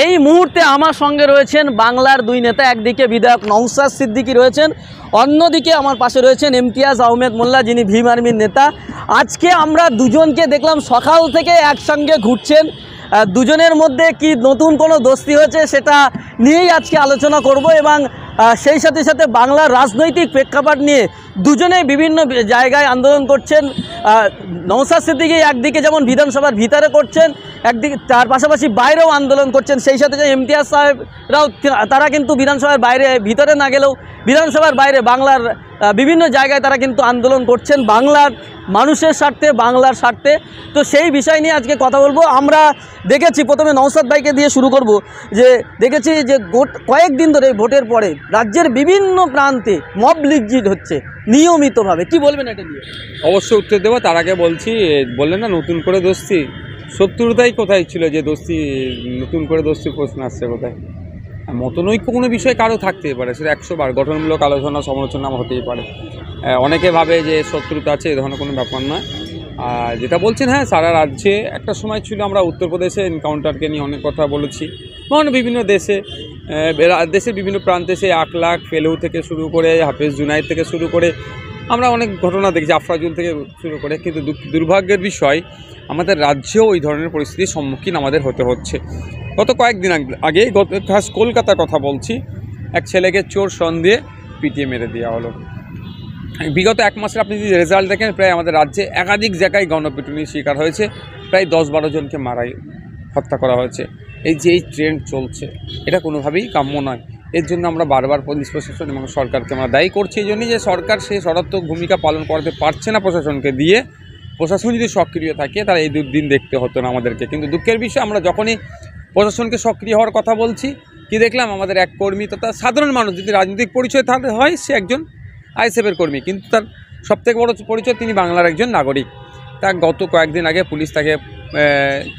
এই মুহূর্তে আমার সঙ্গে রয়েছেন বাংলার দুই নেতা, একদিকে বিধায়ক নওশাদ সিদ্দিকী রয়েছেন, অন্যদিকে আমার পাশে রয়েছেন ইমতিয়াজ আহমেদ মোল্লা, যিনি ভীম আর্মির নেতা। আজকে আমরা দুজনকে দেখলাম সকাল থেকে একসঙ্গে ঘুরছেন। দুজনের মধ্যে কি নতুন কোনো দোস্তি হয়েছে সেটা নিয়েই আজকে আলোচনা করব, এবং সেই সাথে সাথে বাংলার রাজনৈতিক প্রেক্ষাপট নিয়ে দুজনেই বিভিন্ন জায়গায় আন্দোলন করছেন। নওশাদ সিদ্দিকী একদিকে যেমন বিধানসভার ভিতরে করছেন, একদিকে তার পাশাপাশি বাইরেও আন্দোলন করছেন। সেই সাথে যে ইমতিয়াজ সাহেবরাও তারা কিন্তু বিধানসভার বাইরে, ভিতরে না গেলেও বিধানসভার বাইরে বাংলার বিভিন্ন জায়গায় তারা কিন্তু আন্দোলন করছেন বাংলার মানুষের স্বার্থে, বাংলার স্বার্থে। তো সেই বিষয় নিয়ে আজকে কথা বলবো। আমরা দেখেছি, প্রথমে নওশাদ ভাইকে দিয়ে শুরু করব, যে দেখেছি যে কয়েকদিন ধরে ভোটের পরে রাজ্যের বিভিন্ন প্রান্তে মব লিঞ্চিং হচ্ছে নিয়মিতভাবে, কি বলবেন এটা নিয়ে? অবশ্যই উত্তর দেবো। তার আগে বলছি, বললেন না নতুন করে দোস্তি, শত্রুতাই কোথায় ছিল যে দোস্তি, নতুন করে দোস্তির প্রশ্ন আসছে কোথায়? মতনৈক্য কোনো বিষয় কারো থাকতেই পারে, সেটা 100 বার গঠনমূলক আলোচনা সমালোচনা হতেই পারে। অনেকে ভাবে যে শত্রুতা আছে, এ ধরনের কোনো ব্যাপার নয়। আর যেটা বলছেন, হ্যাঁ, সারা রাজ্যে একটা সময় ছিল, আমরা উত্তরপ্রদেশে এনকাউন্টারকে নিয়ে অনেক কথা বলেছি, মানে বিভিন্ন দেশের বিভিন্ন প্রান্তে, সে 1 লাখ ফেলু থেকে শুরু করে হাফেজ জুনাইদ থেকে শুরু করে আমরা অনেক ঘটনা দেখেছি, আফরাজুল থেকে শুরু করে। কিন্তু দুর্ভাগ্যের বিষয়, আমাদের রাজ্যেও ওই ধরনের পরিস্থিতির সম্মুখীন আমাদের হতে হচ্ছে। গত কয়েকদিন আগে, খাস কলকাতার কথা বলছি, এক ছেলেকে চোর সন্দেহে পিটিয়ে মেরে দেওয়া হলো। বিগত 1 মাসের আপনি যদি রেজাল্ট দেখেন, প্রায় আমাদের রাজ্যে একাধিক জায়গায় গণপিটুনির শিকার হয়েছে, প্রায় 10-12 জনকে হত্যা করা হয়েছে। এই যে এই ট্রেন্ড চলছে, এটা কোনোভাবেই কাম্য নয়। এর জন্য আমরা বারবার পুলিশ প্রশাসন এবং সরকারকে আমরা দায়ী করছি, এই জন্যই যে সরকার সেই সদাত্মক ভূমিকা পালন করতে পারছে না প্রশাসনকে দিয়ে। প্রশাসন যদি সক্রিয় থাকে, তাহলে এই দুর্দিন দেখতে হতো না আমাদেরকে। কিন্তু দুঃখের বিষয়, আমরা যখনই প্রশাসনকে সক্রিয় হওয়ার কথা বলছি, কি দেখলাম, আমাদের এক কর্মী তথা সাধারণ মানুষ, যদি রাজনৈতিক পরিচয় তাহলে হয়, সে একজন আইএসএফের কর্মী, কিন্তু তার সবথেকে বড় পরিচয় তিনি বাংলার একজন নাগরিক। তা গত কয়েকদিন আগে পুলিশ তাকে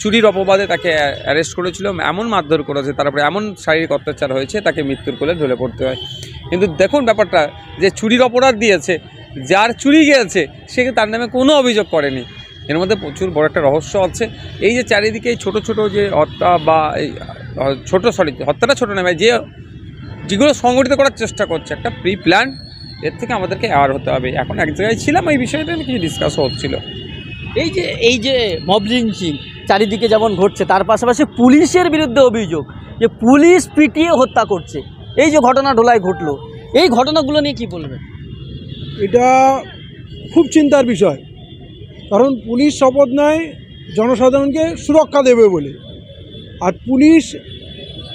চুরির অপবাদে তাকে অ্যারেস্ট করেছিল, এমন মারধর করেছে, তারপরে এমন শারীরিক অত্যাচার হয়েছে, তাকে মৃত্যুর কোলে ঢলে পড়তে হয়। কিন্তু দেখুন ব্যাপারটা, যে চুরির অপরাধ দিয়েছে, যার চুরি গিয়েছে, সে তার নামে কোনো অভিযোগ করেনি। এর মধ্যে প্রচুর বড় একটা রহস্য আছে। এই যে চারিদিকে এই ছোটো ছোটো যে হত্যা, বা হত্যাটা ছোটো নয়, যেগুলো সংগঠিত করার চেষ্টা করছে, একটা প্রি প্ল্যান, এর থেকে আমাদেরকে অ্যাওয়ার হতে হবে। এখন এক জায়গায় ছিলাম, এই বিষয়টা নিয়ে কিছু ডিসকাসও হচ্ছিল। এই যে মব লিঞ্চিং চারিদিকে যেমন ঘটছে, তার পাশাপাশি পুলিশের বিরুদ্ধে অভিযোগ যে পুলিশ পিটিয়ে হত্যা করছে, এই যে ঘটনা ঢোলায় ঘটলো, এই ঘটনাগুলো নিয়ে কি বলবেন? এটা খুব চিন্তার বিষয়, কারণ পুলিশ শপথ নেয় জনসাধারণকে সুরক্ষা দেবে বলে। আর পুলিশ,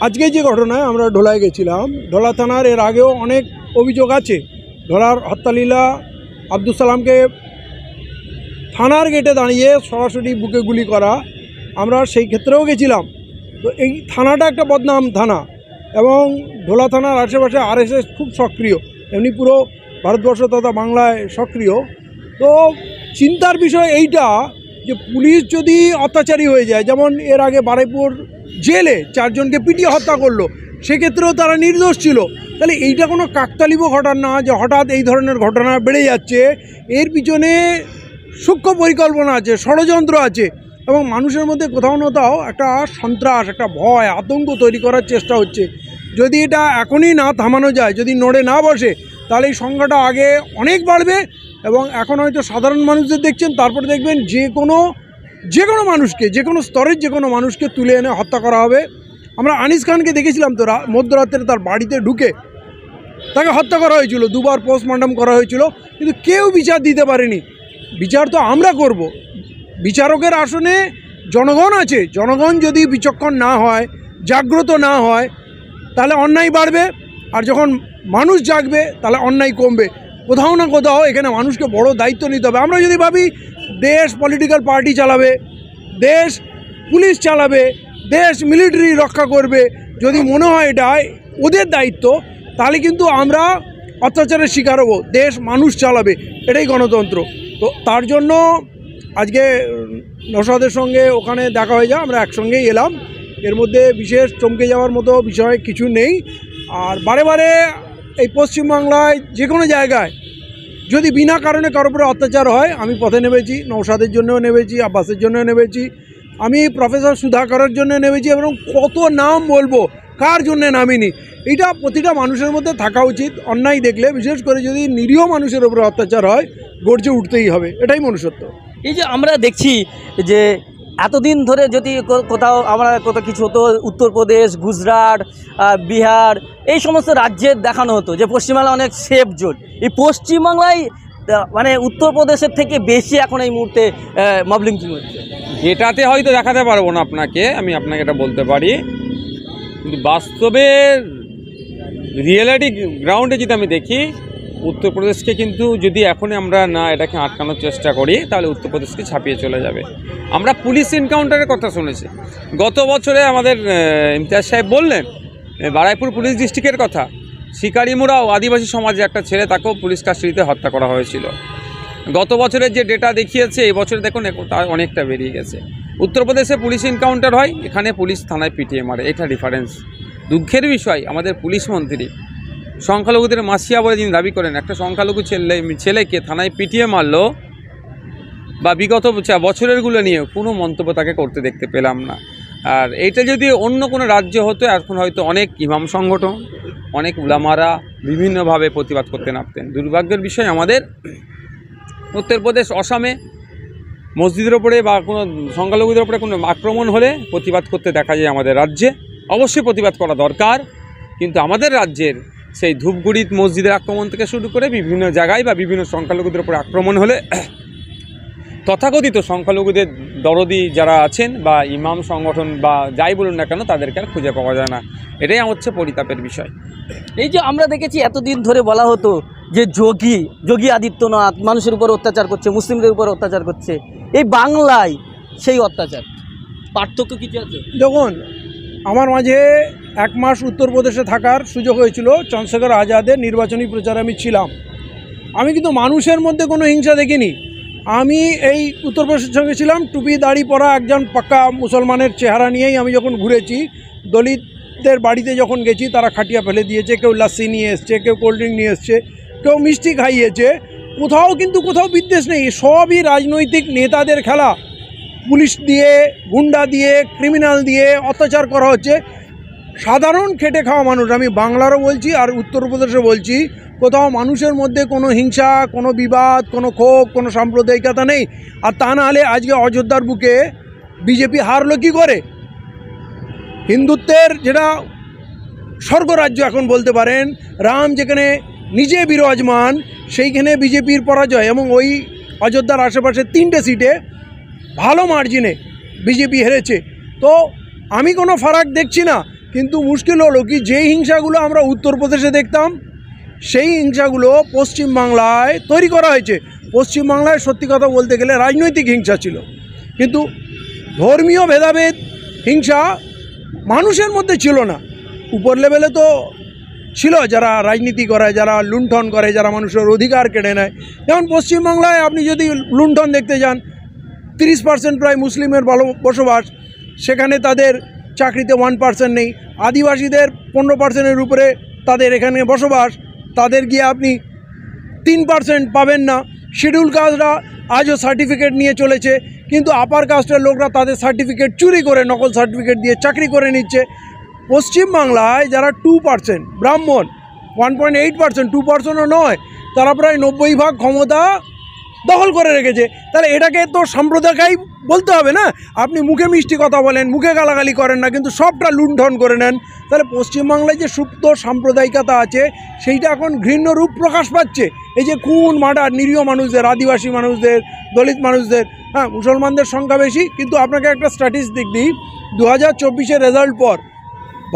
আজকে যে ঘটনায় আমরা ঢোলায় গেছিলাম, ঢোলা থানার এর আগেও অনেক অভিযোগ আছে। ঢোলার হত্যালীলা, আব্দুল সালামকে থানার গেটে দাঁড়িয়ে সরাসরি বুকে গুলি করা, আমরা সেই ক্ষেত্রেও গেছিলাম। তো এই থানাটা একটা বদনাম থানা, এবং ঢোলা থানার আশেপাশে আরএসএস খুব সক্রিয়, এমনি পুরো ভারতবর্ষ তথা বাংলায় সক্রিয়। তো চিন্তার বিষয় এইটা, যে পুলিশ যদি অত্যাচারী হয়ে যায়, যেমন এর আগে বারুইপুর জেলে 4 জনকে পিটিয়ে হত্যা করলো, সেক্ষেত্রেও তারা নির্দোষ ছিল। তাহলে এইটা কোনো কাকতালীয় ঘটনা না যে হঠাৎ এই ধরনের ঘটনা বেড়ে যাচ্ছে। এর পিছনে সূক্ষ্ম পরিকল্পনা আছে, ষড়যন্ত্র আছে, এবং মানুষের মধ্যে কোথাও না কোথাও একটা সন্ত্রাস, একটা ভয়, আতঙ্ক তৈরি করার চেষ্টা হচ্ছে। যদি এটা এখনই না থামানো যায়, যদি নড়ে না বসে, তাহলে এই সংখ্যাটা আগে অনেক বাড়বে। এবং এখন হয়তো সাধারণ মানুষদের দেখছেন, তারপরে দেখবেন যে কোনো মানুষকে, যে কোনো স্তরের যে কোনো মানুষকে তুলে এনে হত্যা করা হবে। আমরা আনিস খানকে দেখেছিলাম তো, মধ্যরাত্রে তার বাড়িতে ঢুকে তাকে হত্যা করা হয়েছিল, 2বার পোস্টমর্টম করা হয়েছিল, কিন্তু কেউ বিচার দিতে পারেনি। বিচার তো আমরা করব, বিচারকের আসনে জনগণ আছে। জনগণ যদি বিচক্ষণ না হয়, জাগ্রত না হয়, তাহলে অন্যায় বাড়বে। আর যখন মানুষ জাগবে, তাহলে অন্যায় কমবে। কোথাও না কোথাও এখানে মানুষকে বড় দায়িত্ব নিতে হবে। আমরা যদি ভাবি দেশ পলিটিক্যাল পার্টি চালাবে, দেশ পুলিশ চালাবে, দেশ মিলিটারি রক্ষা করবে, যদি মনে হয় এটা ওদের দায়িত্ব, তাহলে কিন্তু আমরা অত্যাচারের শিকার হব। দেশ মানুষ চালাবে, এটাই গণতন্ত্র। তো তার জন্য আজকে নওশাদের সঙ্গে ওখানে দেখা হয়ে যায়, আমরা একসঙ্গেই এলাম। এর মধ্যে বিশেষ চমকে যাওয়ার মতো বিষয় কিছু নেই। আর বারে বারে এই পশ্চিমবাংলায় যে কোনো জায়গায় যদি বিনা কারণে কারোর উপরে অত্যাচার হয়, আমি পথে নেমেছি, নওশাদের জন্যও নেমেছি, আব্বাসের জন্যও নেমেছি, আমি প্রফেসর সুধাকরের জন্য নেমেছি এবং কত নাম বলবো, কার জন্য নামিনি। এটা প্রতিটা মানুষের মধ্যে থাকা উচিত। অন্যায় দেখলে, বিশেষ করে যদি নিরীহ মানুষের উপরে অত্যাচার হয়, গর্জে উঠতেই হবে, এটাই মনুষ্যত্ব। এই যে আমরা দেখছি যে এতদিন ধরে যদি কোথাও আমরা কোথাও কিছু হতো, উত্তরপ্রদেশ, গুজরাট, বিহার, এই সমস্ত রাজ্যের দেখানো হতো যে পশ্চিমবাংলা অনেক সেফ জোন। এই পশ্চিমবাংলায় মানে উত্তরপ্রদেশের থেকে বেশি এখন এই মুহূর্তে মব লিঞ্চিং হচ্ছে। এটাতে হয়তো দেখাতে পারবো না আপনাকে, আমি আপনাকে এটা বলতে পারি, কিন্তু বাস্তবে রিয়েলিটি গ্রাউন্ডে যদি আমি দেখি, উত্তরপ্রদেশকে কিন্তু যদি এখনই আমরা না এটাকে আটকানোর চেষ্টা করি, তাহলে উত্তরপ্রদেশকে ছাপিয়ে চলে যাবে। আমরা পুলিশ এনকাউন্টারের কথা শুনেছি গত বছরে, আমাদের ইমতিয়াজ সাহেব বললেন বারাইপুর পুলিশ ডিস্ট্রিক্টের কথা। শিকারি মোড়াও আদিবাসী সমাজে একটা ছেলে, তাকেও পুলিশ কাস্টডিতে হত্যা করা হয়েছিল। গত বছরের যে ডেটা দেখিয়েছে, এই বছর দেখুন তার অনেকটা বেরিয়ে গেছে। উত্তরপ্রদেশে পুলিশ এনকাউন্টার হয়, এখানে পুলিশ থানায় পিটিয়ে মারে, এটা ডিফারেন্স। দুঃখের বিষয়, আমাদের পুলিশ মন্ত্রী সংখ্যালঘুদের মাসিয়া বলে যিনি দাবি করেন, একটা সংখ্যালঘু ছেলেকে থানায় পিটিয়ে মারলো, বা বিগত বছরেরগুলো নিয়ে কোনো মন্তব্য তাকে করতে দেখতে পেলাম না। আর এইটা যদি অন্য কোনো রাজ্য হতো, এখন হয়তো অনেক ইমাম সংগঠন, অনেক উলামারা বিভিন্নভাবে প্রতিবাদ করতে নামতেন। দুর্ভাগ্যের বিষয়, আমাদের উত্তরপ্রদেশ, অসমে মসজিদের ওপরে বা কোনো সংখ্যালঘুদের ওপরে কোনো আক্রমণ হলে প্রতিবাদ করতে দেখা যায় আমাদের রাজ্যে। অবশ্যই প্রতিবাদ করা দরকার, কিন্তু আমাদের রাজ্যের সেই ধূপগুড়ি মসজিদের আক্রমণ থেকে শুরু করে বিভিন্ন জায়গায় বা বিভিন্ন সংখ্যালঘুদের উপর আক্রমণ হলে তথাকথিত সংখ্যালঘুদের দরদি যারা আছেন বা ইমাম সংগঠন বা যাই বলুন না কেন, তাদেরকে আর খুঁজে পাওয়া যায় না। এটাই হচ্ছে পরিতাপের বিষয়। এই যে আমরা দেখেছি এতদিন ধরে বলা হতো যে যোগী আদিত্যনাথ মানুষের উপর অত্যাচার করছে, মুসলিমদের উপর অত্যাচার করছে, এই বাংলায় সেই অত্যাচার পার্থক্য কিছু আছে? দেখুন, আমার মাঝে 1 মাস উত্তরপ্রদেশে থাকার সুযোগ হয়েছিল। চন্দ্রশেখর আজাদের নির্বাচনী প্রচারে আমি ছিলাম। আমি কিন্তু মানুষের মধ্যে কোনো হিংসা দেখিনি। আমি এই উত্তরপ্রদেশের সঙ্গে ছিলাম, টুপি দাড়ি পরা একজন পাক্কা মুসলমানের চেহারা নিয়েই আমি যখন ঘুরেছি। দলিতদের বাড়িতে যখন গেছি, তারা খাটিয়া ফেলে দিয়েছে, কেউ লাস্সি নিয়ে এসছে, কেউ কোল্ড ড্রিঙ্ক নিয়ে এসছে, কেউ মিষ্টি খাইয়েছে। কোথাও কিন্তু কোথাও বিদ্বেষ নেই, সবই রাজনৈতিক নেতাদের খেলা। পুলিশ দিয়ে, গুন্ডা দিয়ে, ক্রিমিনাল দিয়ে অত্যাচার করা হচ্ছে। সাধারণ খেটে খাওয়া মানুষ, আমি বাংলারও বলছি আর উত্তরপ্রদেশে বলছি, কোথাও মানুষের মধ্যে কোনো হিংসা, কোনো বিবাদ, কোনো ক্ষোভ, কোনো সাম্প্রদায়িকতা নেই। আর তা না হলে আজকে অযোধ্যার বুকে বিজেপি হারলো কী করে? হিন্দুত্বের যেটা স্বর্গরাজ্য এখন বলতে পারেন, রাম যেখানে নিজে বিরাজমান, সেইখানে বিজেপির পরাজয়। এবং ওই অযোধ্যার আশেপাশে 3টে সিটে ভালো মার্জিনে বিজেপি হেরেছে। তো আমি কোনো ফারাক দেখছি না, কিন্তু মুশকিল হলো কি, যেই হিংসাগুলো আমরা উত্তরপ্রদেশে দেখতাম, সেই হিংসাগুলো পশ্চিমবাংলায় তৈরি করা হয়েছে। পশ্চিমবাংলায় সত্যি কথা বলতে গেলে রাজনৈতিক হিংসা ছিল, কিন্তু ধর্মীয় ভেদাভেদ হিংসা মানুষের মধ্যে ছিল না। উপর লেভেলে তো ছিল, যারা রাজনীতি করে, যারা লুণ্ঠন করে, যারা মানুষের অধিকার কেড়ে নেয়। যেমন পশ্চিমবাংলায় আপনি যদি লুণ্ঠন দেখতে যান, 30% প্রায় মুসলিমের বসবাস, সেখানে তাদের চাকরিতে 1% নেই। আদিবাসীদের 15%-এর উপরে তাদের এখানে বসবাস, তাদের গিয়ে আপনি 3% পাবেন না। শিডিউল কাস্টরা আজও সার্টিফিকেট নিয়ে চলেছে, কিন্তু আপার কাস্টের লোকরা তাদের সার্টিফিকেট চুরি করে, নকল সার্টিফিকেট দিয়ে চাকরি করে নিচ্ছে। পশ্চিমবাংলায় যারা 2%, ব্রাহ্মণ 1.8%, 2%ও নয়, তারা প্রায় 90% ক্ষমতা দখল করে রেখেছে। তাহলে এটাকে তো সাম্প্রদায়িক বলতে হবে না? আপনি মুখে মিষ্টি কথা বলেন, মুখে গালাগালি করেন না, কিন্তু সবটা লুণ্ঠন করে নেন। তাহলে পশ্চিমবাংলায় যে সুপ্ত সাম্প্রদায়িকতা আছে, সেইটা এখন ঘৃণ্য রূপ প্রকাশ পাচ্ছে। এই যে খুন, মার্ডার, নিরীহ মানুষদের, আদিবাসী মানুষদের, দলিত মানুষদের, হ্যাঁ, মুসলমানদের সংখ্যা বেশি। কিন্তু আপনাকে একটা স্ট্যাটিস্টিক দিই, 2024-এর রেজাল্ট পর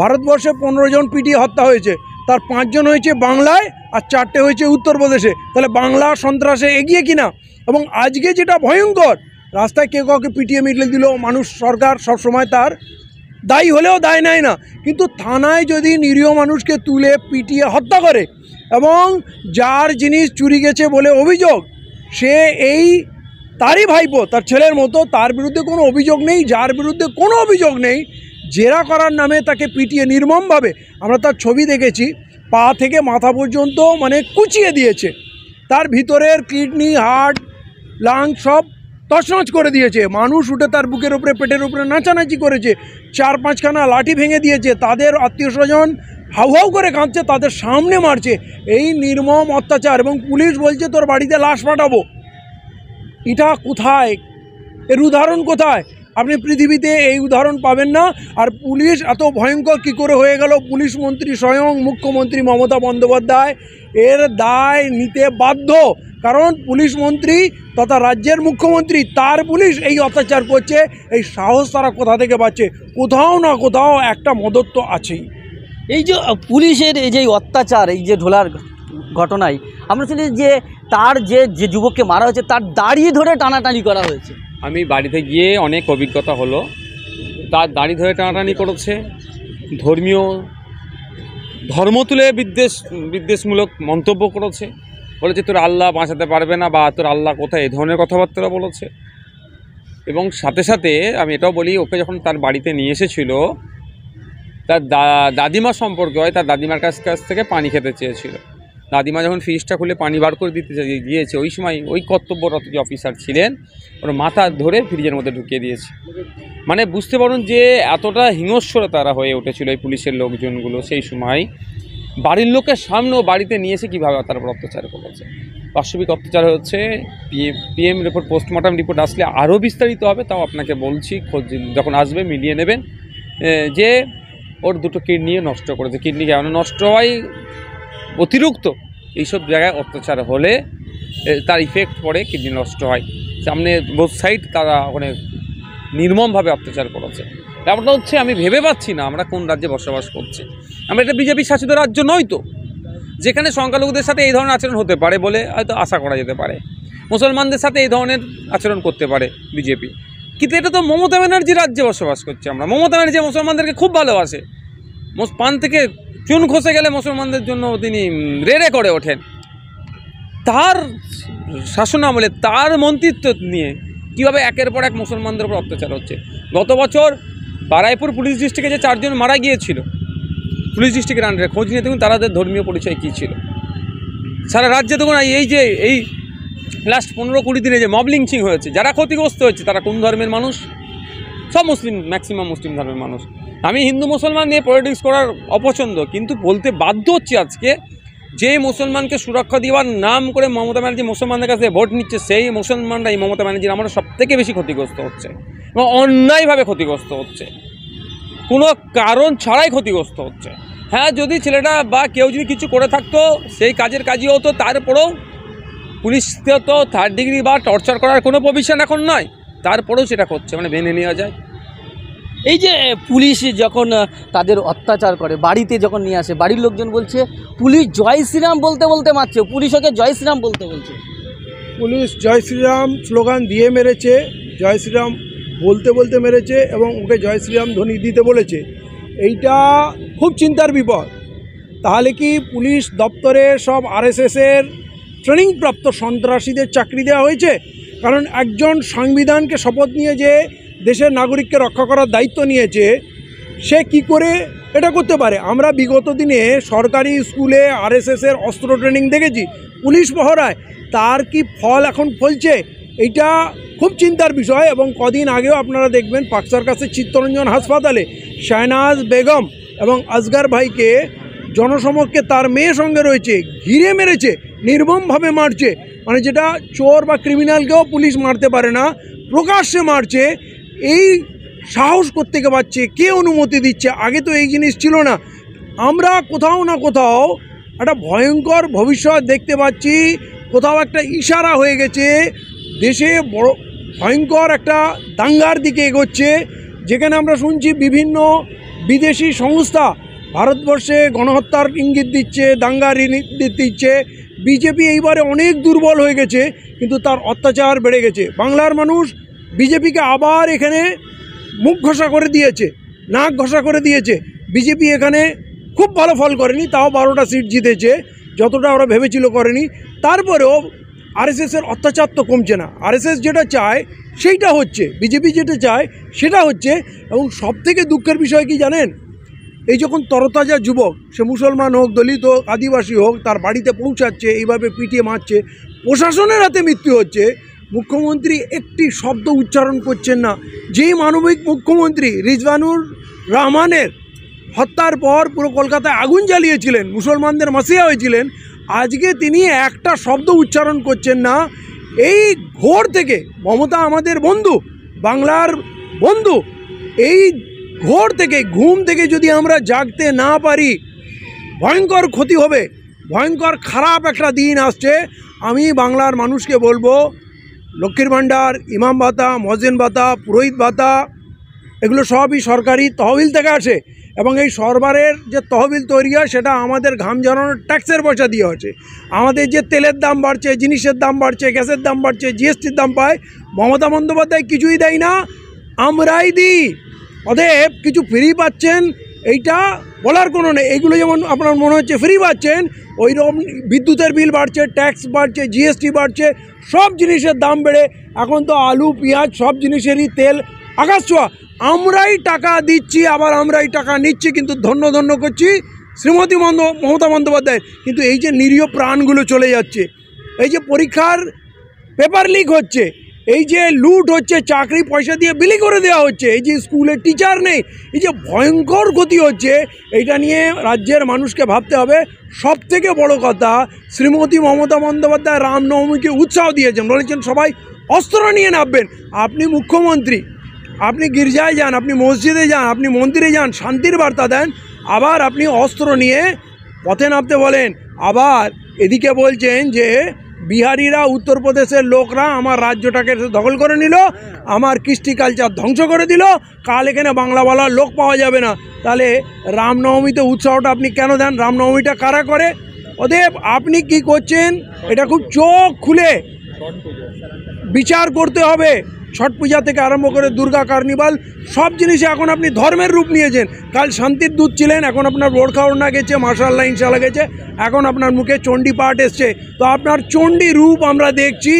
ভারতবর্ষে 15 জন পিটিয়ে হত্যা হয়েছে, তার 5 জন হয়েছে বাংলায় আর 4টে হয়েছে উত্তরপ্রদেশে। তাহলে বাংলা সন্ত্রাসে এগিয়ে কিনা? এবং আজকে যেটা ভয়ঙ্কর, রাস্তায় কেউ কাউকে পিটিয়ে মিটলে দিল, মানুষ, সরকার সবসময় তার দায়ী হলেও দায় নেয় না। কিন্তু থানায় যদি নিরীহ মানুষকে তুলে পিটিয়ে হত্যা করে এবং যার জিনিস চুরি গেছে বলে অভিযোগ, সে এই তারই ভাইপো, তার ছেলের মতো, তার বিরুদ্ধে কোনো অভিযোগ নেই, যার বিরুদ্ধে কোনো অভিযোগ নেই, জেরা করার নামে তাকে পিটিয়ে নির্মমভাবে, আমরা তার ছবি দেখেছি, পা থেকে মাথা পর্যন্ত মানে কুচিয়ে দিয়েছে, তার ভিতরের কিডনি, হার্ট, লাং সব তছনছ করে দিয়েছে। মানুষ উঠে তার বুকের উপরে পেটের উপরে নাচানাচি করেছে, 4-5খানা লাঠি ভেঙে দিয়েছে, তাদের আত্মীয় স্বজন হাউ হাউ করে কাঁদছে, তাদের সামনে মারছে। এই নির্মম অত্যাচার, এবং পুলিশ বলছে তোর বাড়িতে লাশ পাঠাবো। এটা কোথায়? এর উদাহরণ কোথায়? আপনি পৃথিবীতে এই উদাহরণ পাবেন না। আর পুলিশ এত ভয়ঙ্কর কী করে হয়ে গেল? পুলিশ মন্ত্রী স্বয়ং মুখ্যমন্ত্রী মমতা বন্দ্যোপাধ্যায় এর দায় নিতে বাধ্য, কারণ পুলিশ মন্ত্রী তথা রাজ্যের মুখ্যমন্ত্রী, তার পুলিশ এই অত্যাচার করছে। এই সাহস তারা কোথা থেকে পাচ্ছে? কোথাও না কোথাও একটা মদত তো আছেই। এই যে পুলিশের এই যে অত্যাচার, এই যে ঢোলার ঘটনায় আমরা শুনি যে তার যে যুবককে মারা হয়েছে তার দাড়ি ধরে টানাটানি করা হয়েছে। আমি বাড়িতে গিয়ে অনেক অভিজ্ঞতা হলো, তার দাড়ি ধরে টানাটানি করেছে, ধর্ম তুলে বিদ্বেষমূলক মন্তব্য করেছে, বলেছে তোর আল্লাহ বাঁচাতে পারবে না, বা তোর আল্লাহ কোথায়, এই ধরনের কথাবার্তা বলেছে। এবং সাথে সাথে আমি এটাও বলি, ওকে যখন তার বাড়িতে নিয়ে এসেছিল, তার দাদিমা সম্পর্কে হয়, তার দাদিমার কাছ থেকে পানি খেতে চেয়েছিল। দাদিমা যখন ফ্রিজটা খুলে পানি বার করে দিতে গিয়েছে, ওই সময় ওই কর্তব্যরত যে অফিসার ছিলেন ওর মাথা ধরে ফ্রিজের মধ্যে ঢুকিয়ে দিয়েছে। মানে বুঝতে পারুন যে এতটা হিংস্র তারা হয়ে উঠেছিল এই পুলিশের লোকজনগুলো। সেই সময় বাড়ির লোকের সামনেও বাড়িতে নিয়ে এসে কীভাবে তার উপর অত্যাচার করেছে, পাশবিক অত্যাচার হচ্ছে। পিএম রিপোর্ট, পোস্টমর্টম রিপোর্ট আসলে আরও বিস্তারিত হবে, তাও আপনাকে বলছি, খোঁজ যখন আসবে মিলিয়ে নেবেন। যে ওর দুটো কিডনি নষ্ট করেছে। কিডনি কেন নষ্ট হয়? অতিরিক্ত এইসব জায়গায় অত্যাচার হলে তার ইফেক্ট পড়ে, কিডনি নষ্ট হয়। সামনে বোথ সাইড তারা ওখানে নির্মমভাবে অত্যাচার করেছে। ব্যাপারটা হচ্ছে আমি ভেবে পাচ্ছি না আমরা কোন রাজ্যে বসবাস করছি। আমরা এটা বিজেপি শাসিত রাজ্য নয় তো, যেখানে সংখ্যালঘুদের সাথে এই ধরনের আচরণ হতে পারে বলে হয়তো আশা করা যেতে পারে। মুসলমানদের সাথে এই ধরনের আচরণ করতে পারে বিজেপি, কিন্তু এটা তো মমতা ব্যানার্জি রাজ্যে বসবাস করছি আমরা। মমতা ব্যানার্জি মুসলমানদেরকে খুব ভালোবাসে, পান থেকে চুন খসে গেলে মুসলমানদের জন্য তিনি রেড়ে করে ওঠেন। তার শাসন আমলে, তার মন্ত্রিত্ব নিয়ে কীভাবে একের পর এক মুসলমানদের উপর অত্যাচার হচ্ছে। গত বছর বারাইপুর পুলিশ ডিস্ট্রিক্টে যে 4 জন মারা গিয়েছিল, পুলিশ ডিস্ট্রিক্টের আন্ডারে খোঁজ নিয়ে দেখুন তাদের ধর্মীয় পরিচয় কী ছিল। সারা রাজ্যে দেখুন এই লাস্ট 15-20 দিনে যে মব লিঞ্চিং হয়েছে, যারা ক্ষতিগ্রস্ত হয়েছে তারা কোন ধর্মের মানুষ? সব মুসলিম, ম্যাক্সিমাম মুসলিম ধর্মের মানুষ। আমি হিন্দু মুসলমান নিয়ে পলিটিক্স করার অপছন্দ, কিন্তু বলতে বাধ্য হচ্ছি আজকে, যে মুসলমানকে সুরক্ষা দেওয়ার নাম করে মমতা ব্যানার্জি মুসলমানদের কাছে ভোট নিচ্ছে, সেই মুসলমানরা এই মমতা ব্যানার্জির আমরা সবথেকে বেশি ক্ষতিগ্রস্ত হচ্ছে এবং অন্যায়ভাবে ক্ষতিগ্রস্ত হচ্ছে, কোনো কারণ ছাড়াই ক্ষতিগ্রস্ত হচ্ছে। হ্যাঁ, যদি ছেলেটা বা কেউ যদি কিছু করে থাকতো, সেই কাজের কাজই হতো, তারপরেও পুলিশকে তো 3rd ডিগ্রি বা টর্চার করার কোনো প্রভিশন এখন নয়, তারপরেও সেটা করছে, মানে মেনে নেওয়া যায়। এই যে পুলিশ যখন তাদের অত্যাচার করে, বাড়িতে যখন নিয়ে আসে, বাড়ির লোকজন বলছে পুলিশ জয় শ্রীরাম বলতে বলতে মারছে, পুলিশ ওকে জয় শ্রীরাম বলতে বলছে। পুলিশ জয় শ্রীরাম স্লোগান দিয়ে মেরেছে, জয় শ্রীরাম বলতে বলতে মেরেছে, এবং ওকে জয় শ্রীরাম ধ্বনি দিতে বলেছে। এইটা খুব চিন্তার বিপদ। তাহলে কি পুলিশ দপ্তরে সব আরএসএসের ট্রেনিংপ্রাপ্ত সন্ত্রাসীদের চাকরি দেওয়া হয়েছে? কারণ একজন সংবিধানকে শপথ নিয়ে যে দেশের নাগরিককে রক্ষা করার দায়িত্ব নিয়েছে, সে কি করে এটা করতে পারে? আমরা বিগত দিনে সরকারি স্কুলে আরএসএসের অস্ত্র ট্রেনিং দেখেছি, পুলিশ পহরায়, তার কি ফল এখন ফলছে? এইটা খুব চিন্তার বিষয়। এবং কদিন আগেও আপনারা দেখবেন পাকসার কাছে চিত্তরঞ্জন হাসপাতালে শাহনাজ বেগম এবং আসগর ভাইকে জনসমক্ষে তার মেয়ে সঙ্গে রয়েছে ঘিরে মেরেছে, নির্মমভাবে মারছে। মানে যেটা চোর বা ক্রিমিনালকেও পুলিশ মারতে পারে না, প্রকাশ্যে মারছে। এই সাহস কোত্থেকে পাচ্ছে? কে অনুমতি দিচ্ছে? আগে তো এই জিনিস ছিল না। আমরা কোথাও না কোথাও একটা ভয়ঙ্কর ভবিষ্যৎ দেখতে পাচ্ছি, কোথাও একটা ইশারা হয়ে গেছে, দেশে বড় ভয়ঙ্কর একটা দাঙ্গার দিকে এগোচ্ছে, যেখানে আমরা শুনছি বিভিন্ন বিদেশি সংস্থা ভারতবর্ষে গণহত্যার ইঙ্গিত দিচ্ছে, দাঙ্গার ইঙ্গিত দিচ্ছে। বিজেপি এইবারে অনেক দুর্বল হয়ে গেছে, কিন্তু তার অত্যাচার বেড়ে গেছে। বাংলার মানুষ বিজেপিকে আবার এখানে মুখ ঘষা করে দিয়েছে, নাক ঘষা করে দিয়েছে। বিজেপি এখানে খুব ভালো ফল করেনি, তাও 12টা সিট জিতেছে, যতটা ওরা ভেবেছিল করেনি। তারপরেও আরএসএসের অত্যাচার তো কমছে না। আরএসএস যেটা চায় সেইটা হচ্ছে, বিজেপি যেটা চায় সেটা হচ্ছে। এবং সবথেকে দুঃখের বিষয় কি জানেন? এই যখন তরতাজা যুবক, সে মুসলমান হোক, দলিত হোক, আদিবাসী হোক, তার বাড়িতে পৌঁছাচ্ছে, এইভাবে পিটিয়ে মারছে, প্রশাসনের হাতে মৃত্যু হচ্ছে, মুখ্যমন্ত্রী একটি শব্দ উচ্চারণ করছেন না। যেই মানবিক মুখ্যমন্ত্রী রিজওয়ানুর রহমানের হত্যার পর পুরো কলকাতায় আগুন জ্বালিয়েছিলেন, মুসলমানদের মাসিয়া হয়েছিলেন, আজকে তিনি একটা শব্দ উচ্চারণ করছেন না। এই ঘোর থেকে, মমতা আমাদের বন্ধু, বাংলার বন্ধু, এই ঘোর থেকে, ঘুম থেকে যদি আমরা জাগতে না পারি, ভয়ঙ্কর ক্ষতি হবে, ভয়ঙ্কর খারাপ একটা দিন আসছে। আমি বাংলার মানুষকে বলবো, লক্ষ্মীর ভাণ্ডার, ইমাম ভাতা, মহাজেন ভাতা, পুরোহিত ভাতা, এগুলো সবই সরকারি তহবিল থেকে আসে, এবং এই সরকারের যে তহবিল তৈরি হয় সেটা আমাদের ঘাম ঝরানোর ট্যাক্সের পয়সা দিয়ে হচ্ছে। আমাদের যে তেলের দাম বাড়ছে, জিনিসের দাম বাড়ছে, গ্যাসের দাম বাড়ছে, জিএসটির দাম পায়, মমতা বন্দ্যোপাধ্যায় কিছুই দেয় না, আমরাই দিই। অতএব কিছু ফ্রি পাচ্ছেন এইটা বলার কোনো নেই। এইগুলো যেমন আপনার মনে হচ্ছে ফ্রি পাচ্ছেন, ওই রকম বিদ্যুতের বিল বাড়ছে, ট্যাক্স বাড়ছে, জিএসটি বাড়ছে, সব জিনিসের দাম বেড়ে এখন তো আলু পেঁয়াজ সব জিনিসেরই তেল আকাশ ছোঁয়া। আমরাই টাকা দিচ্ছি, আবার আমরাই টাকা নিচ্ছি, কিন্তু ধন্য করছি শ্রীমতী মমতা বন্দ্যোপাধ্যায়। কিন্তু এই যে নিরীহ প্রাণগুলো চলে যাচ্ছে, এই যে পরীক্ষার পেপার লিক হচ্ছে, এই যে লুট হচ্ছে, চাকরি পয়সা দিয়ে বিলি করে দেওয়া হচ্ছে, এই যে স্কুলে টিচার নেই, এই যে ভয়ঙ্কর গতি হচ্ছে, এইটা নিয়ে রাজ্যের মানুষকে ভাবতে হবে। সবথেকে বড় কথা, শ্রীমতী মমতা বন্দ্যোপাধ্যায় রামনবমীকে উৎসাহ দিয়েছেন, বলেছেন সবাই অস্ত্র নিয়ে নামবেন। আপনি মুখ্যমন্ত্রী, আপনি গির্জায় যান, আপনি মসজিদে যান, আপনি মন্দিরে যান, শান্তির বার্তা দেন, আবার আপনি অস্ত্র নিয়ে পথে নামতে বলেন। আবার এদিকে বলছেন যে বিহারিরা, উত্তরপ্রদেশের লোকরা আমার রাজ্যটাকে দখল করে নিল, আমার কৃষ্টি কালচার ধ্বংস করে দিল, কাল এখানে বাংলা বলার লোক পাওয়া যাবে না। তাহলে রামনবমীতে উৎসাহটা আপনি কেন দেন? রামনবমীটা কারা করে? অতএব আপনি কি করছেন এটা খুব চোখ খুলে বিচার করতে হবে। ছট পূজা থেকে আরম্ভ করে দুর্গা কার্নিভাল সব জিনিসে এখন আপনি ধর্মের রূপ নিয়েছেন। কাল শান্তির দূত ছিলেন, এখন আপনার বোরখা ওড়না গেছে, মাশাআল্লাহ ইনশাআল্লাহ গেছে, এখন আপনার মুখে চণ্ডী পাঠ এসছে। তো আপনার চণ্ডী রূপ আমরা দেখছি,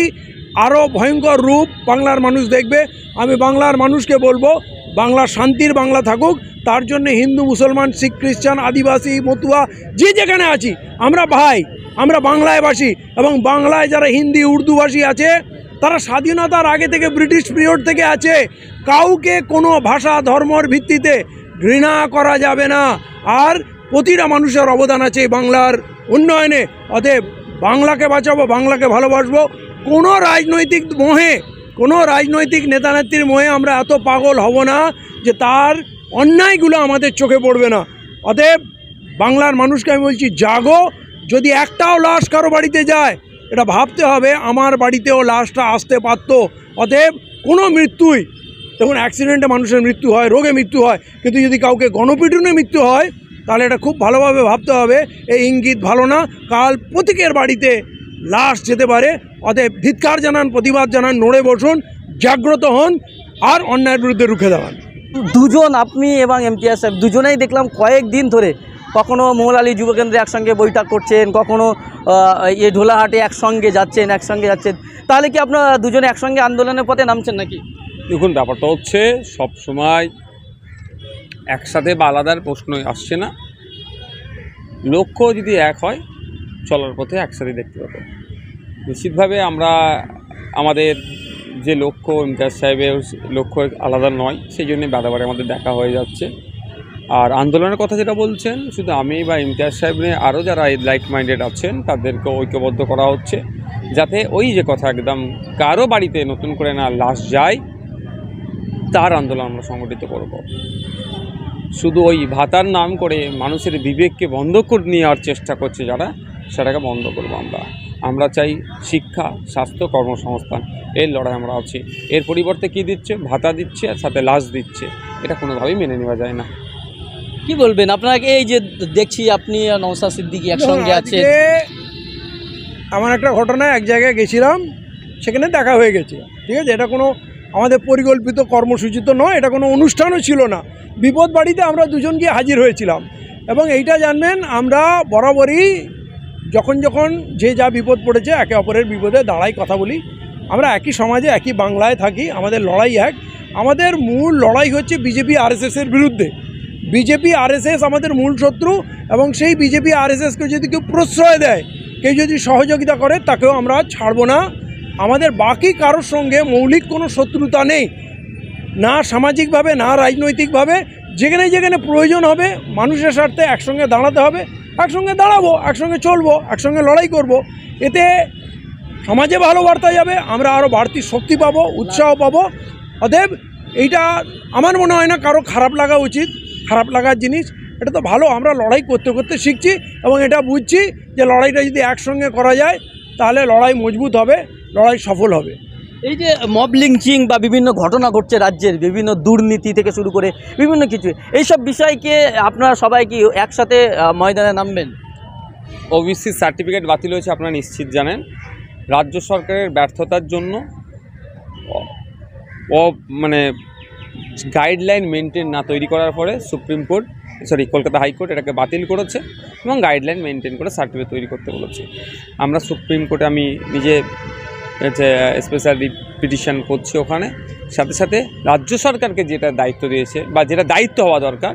আরও ভয়ঙ্কর রূপ বাংলার মানুষ দেখবে। আমি বাংলার মানুষকে বলবো, বাংলা শান্তির বাংলা থাকুক, তার জন্য হিন্দু, মুসলমান, শিখ, খ্রিস্টান, আদিবাসী, মতুয়া, যে যেখানে আছি আমরা ভাই, আমরা বাংলায় বাসি। এবং বাংলায় যারা হিন্দি, উর্দু ভাষী আছে, তারা স্বাধীনতার আগে থেকে, ব্রিটিশ পিরিয়ড থেকে আছে। কাউকে কোনো ভাষা ধর্মর ভিত্তিতে ঘৃণা করা যাবে না। আর প্রতিটা মানুষের অবদান আছে বাংলার উন্নয়নে। অতএব বাংলাকে বাঁচাবো, বাংলাকে ভালোবাসবো। কোনো রাজনৈতিক মোহে, কোনো রাজনৈতিক নেতানেত্রীর মোহে আমরা এত পাগল হব না যে তার অন্যায়গুলো আমাদের চোখে পড়বে না। অতএব বাংলার মানুষকে আমি বলছি, জাগো। যদি একটাও লাশ কারো বাড়িতে যায়, এটা ভাবতে হবে আমার বাড়িতেও লাশটা আসতে পারত। অতএব কোনো মৃত্যুই, দেখুন অ্যাক্সিডেন্টে মানুষের মৃত্যু হয়, রোগে মৃত্যু হয়, কিন্তু যদি কাউকে গণপিটুনে মৃত্যু হয়, তাহলে এটা খুব ভালোভাবে ভাবতে হবে। এই ইঙ্গিত ভালো না, কাল প্রত্যেকের বাড়িতে লাশ যেতে পারে। অতএব ধিক্কার জানান, প্রতিবাদ জানান, নড়ে বসুন, জাগ্রত হন, আর অন্যায়ের বিরুদ্ধে রুখে দাঁড়ান। দুজন, আপনি এবং ইমতিয়াজ সাহেব, দুজনেই দেখলাম কয়েকদিন ধরে কখনো মৌলালী যুবকেন্দ্রে একসঙ্গে বৈঠক করছেন, কখনো এই ঢোলাহাটে একসঙ্গে যাচ্ছেন। তাহলে কি আপনারা দুজনে একসঙ্গে আন্দোলনের পথে নামছেন নাকি? দেখুন, ব্যাপারটা হচ্ছে সব সময় একসাথে বা আলাদার প্রশ্নই আসছে না। লক্ষ্য যদি এক হয়, চলার পথে একসাথে দেখতে পাবো। নিশ্চিতভাবে আমরা আমাদের যে লক্ষ্য, ইমতিয়াজ সাহেবের লক্ষ্য আলাদা নয়, সেই জন্যে বারে আমাদের দেখা হয়ে যাচ্ছে। আর আন্দোলনের কথা যেটা বলছেন, শুধু আমি বা ইমতিয়াজ সাহেব নিয়ে আরও যারা লাইক মাইন্ডেড আছেন তাদেরকে ঐক্যবদ্ধ করা হচ্ছে, যাতে ওই যে কথা, একদম কারো বাড়িতে নতুন করে না লাশ যায়, তার আন্দোলন আমরা সংগঠিত করব। শুধু ওই ভাতার নাম করে মানুষের বিবেককে বন্ধ করে নেওয়ার চেষ্টা করছে যারা, সেটাকে বন্ধ করবো আমরা চাই শিক্ষা, স্বাস্থ্য, কর্মসংস্থান, এর লড়াই আমরা আছি। এর পরিবর্তে কি দিচ্ছে? ভাতা দিচ্ছে আর সাথে লাশ দিচ্ছে। এটা কোনোভাবেই মেনে নেওয়া যায় না। কি বলবেন আপনাকে? এই যে দেখছি আপনি নওশাদ সিদ্দিকী একসঙ্গে আছেন। আমার একটা ঘটনা, এক জায়গায় গেছিলাম, সেখানে দেখা হয়ে গেছে, ঠিক আছে? এটা কোনো আমাদের পরিকল্পিত কর্মসূচি তো নয়, এটা কোনো অনুষ্ঠানও ছিল না। বিপদ বাড়িতে আমরা দুজন গিয়ে হাজির হয়েছিলাম। এবং এইটা জানবেন, আমরা বরাবরই যখন যে যা বিপদ পড়েছে, একে অপরের বিপদে দাঁড়াই, কথা বলি। আমরা একই সমাজে, একই বাংলায় থাকি, আমাদের লড়াই এক। আমাদের মূল লড়াই হচ্ছে বিজেপি আরএসএসের বিরুদ্ধে। বিজেপি আরএসএস আমাদের মূল শত্রু, এবং সেই বিজেপি আরএসএসকে যদি কেউ প্রশ্রয় দেয়, কেউ যদি সহযোগিতা করে, তাকেও আমরা ছাড়বো না। আমাদের বাকি কারোর সঙ্গে মৌলিক কোনো শত্রুতা নেই, না সামাজিকভাবে না রাজনৈতিকভাবে। যেখানে যেখানে প্রয়োজন হবে মানুষের স্বার্থে একসঙ্গে দাঁড়াতে হবে, একসঙ্গে দাঁড়াবো, একসঙ্গে চলবো, একসঙ্গে লড়াই করব। এতে সমাজে ভালো বার্তা যাবে, আমরা আরও বাড়তি শক্তি পাবো, উৎসাহ পাবো। অতএব এইটা আমার মনে হয় না কারো খারাপ লাগা উচিত, খারাপ লাগার জিনিস। এটা তো ভালো, আমরা লড়াই করতে করতে শিখছি এবং এটা বুঝছি যে লড়াইটা যদি একসঙ্গে করা যায় তাহলে লড়াই মজবুত হবে, লড়াই সফল হবে। এই যে মব লিঞ্চিং বা বিভিন্ন ঘটনা ঘটছে রাজ্যের, বিভিন্ন দুর্নীতি থেকে শুরু করে বিভিন্ন কিছু, এইসব বিষয়কে আপনারা সবাই কি একসাথে ময়দানে নামবেন? ওবিসি সার্টিফিকেট বাতিল হয়েছে আপনারা নিশ্চিত জানেন। রাজ্য সরকারের ব্যর্থতার জন্য মানে গাইডলাইন মেনটেন না তৈরি করার পরে কলকাতা হাইকোর্ট এটাকে বাতিল করেছে এবং গাইডলাইন মেনটেন করে সার্টিফিকেট তৈরি করতে বলেছে। আমরা সুপ্রিম কোর্টে আমি নিজে স্পেশাল পিটিশন করছি ওখানে। সাথে সাথে রাজ্য সরকারকে যেটা দায়িত্ব দিয়েছে বা যেটা দায়িত্ব হওয়া দরকার,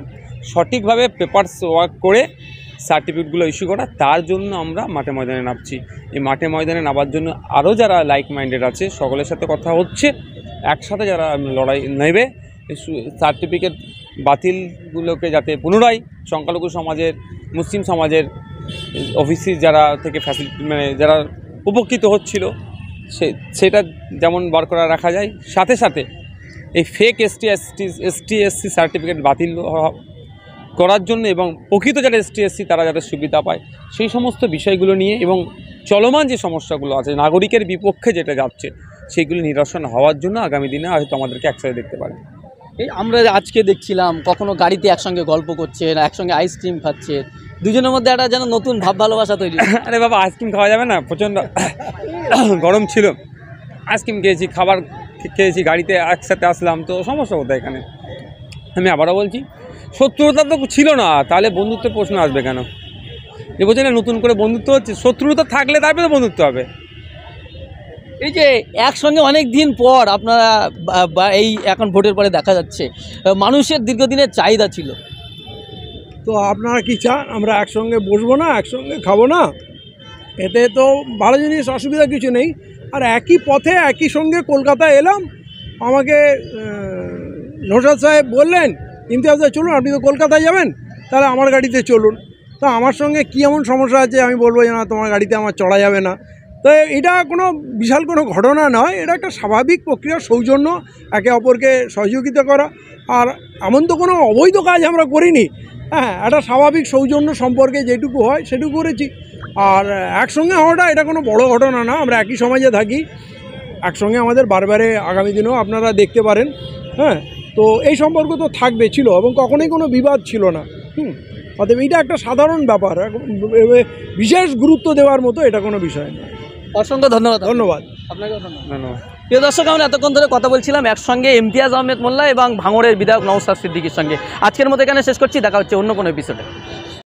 সঠিকভাবে পেপারস ওয়ার্ক করে সার্টিফিকেটগুলো ইস্যু করা, তার জন্য আমরা মাঠে ময়দানে নামছি। এই মাঠে ময়দানে নামার জন্য আরও যারা লাইক মাইন্ডেড আছে সকলের সাথে কথা হচ্ছে, একসাথে যারা লড়াই নেবে সার্টিফিকেট বাতিলগুলোকে যাতে পুনরায় সংখ্যালঘু সমাজের, মুসলিম সমাজের অফিসি যারা থেকে মানে যারা উপকৃত হচ্ছিল সেটা যেমন বরকরার রাখা যায়। সাথে সাথে এই ফেক এসটি/এসসি সার্টিফিকেট বাতিল করার জন্য এবং প্রকৃত যারা এসটি/এসসি তারা যাতে সুবিধা পায় সেই সমস্ত বিষয়গুলো নিয়ে এবং চলমান যে সমস্যাগুলো আছে নাগরিকের বিপক্ষে যেটা যাচ্ছে সেইগুলো নিরসন হওয়ার জন্য আগামী দিনে হয়তো আমাদেরকে একসাথে দেখতে পারেন। এই আমরা আজকে দেখছিলাম কখনো গাড়িতে একসঙ্গে গল্প করছে, একসঙ্গে আইসক্রিম খাচ্ছে, দুজনের মধ্যে একটা যেন নতুন ভাব ভালোবাসা তৈরি। আরে বাবা, আইসক্রিম খাওয়া যাবে না? প্রচণ্ড গরম ছিল, আইসক্রিম খেয়েছি, খাবার খেয়েছি, গাড়িতে একসাথে আসলাম, তো সমস্যা কোথায় এখানে? আমি আবারও বলছি, শত্রুতা তো ছিল না, তাহলে বন্ধুত্বের প্রশ্ন আসবে কেন? এ বলছে না নতুন করে বন্ধুত্ব হচ্ছে, শত্রুতা থাকলে তারপরে বন্ধুত্ব হবে। এই যে একসঙ্গে অনেক দিন পর আপনারা এই এখন ভোটের পরে দেখা যাচ্ছে মানুষের দীর্ঘদিনের চাহিদা ছিল, তো আপনারা কি চান আমরা একসঙ্গে বসবো না, একসঙ্গে খাবো না? এতে তো ভালো জিনিস, অসুবিধা কিছু নেই। আর একই পথে একই সঙ্গে কলকাতায় এলাম, আমাকে নৌসাদ সাহেব বললেন ইমতিয়াজ ভাই চলুন, আপনি তো কলকাতায় যাবেন, তাহলে আমার গাড়িতে চলুন। তো আমার সঙ্গে কী এমন সমস্যা আছে আমি বলবো যে না তোমার গাড়িতে আমার চড়া যাবে না? তো এটা কোনো বিশাল কোনো ঘটনা নয়, এটা একটা স্বাভাবিক প্রক্রিয়া, সৌজন্য, একে অপরকে সহযোগিতা করা। আর এমন তো কোনো অবৈধ কাজ আমরা করিনি, হ্যাঁ, একটা স্বাভাবিক সৌজন্য সম্পর্কে যেটুকু হয় সেটুকু করেছি। আর একসঙ্গে হওয়াটা এটা কোনো বড় ঘটনা না, আমরা একই সমাজে থাকি, একসঙ্গে আমাদের বারবারে আগামী দিনেও আপনারা দেখতে পারেন। হ্যাঁ, তো এই সম্পর্ক তো থাকবে, ছিল এবং কখনোই কোনো বিবাদ ছিল না। অতএব এটা একটা সাধারণ ব্যাপার, বিশেষ গুরুত্ব দেওয়ার মতো এটা কোনো বিষয় না। অসংখ্য ধন্যবাদ। ধন্যবাদ আপনাকে ধন্যবাদ। ধন্যবাদ। প্রিয় দর্শক, আমরা এতক্ষণ ধরে কথা বলছিলাম একসঙ্গে ইমতিয়াজ আহমেদ মোল্লা এবং ভাঙড়ের বিধায়ক নওশাদ সিদ্দিকীর সঙ্গে। আজকের মতো এখানে শেষ করছি, দেখা হচ্ছে অন্য কোনো এপিসোডে।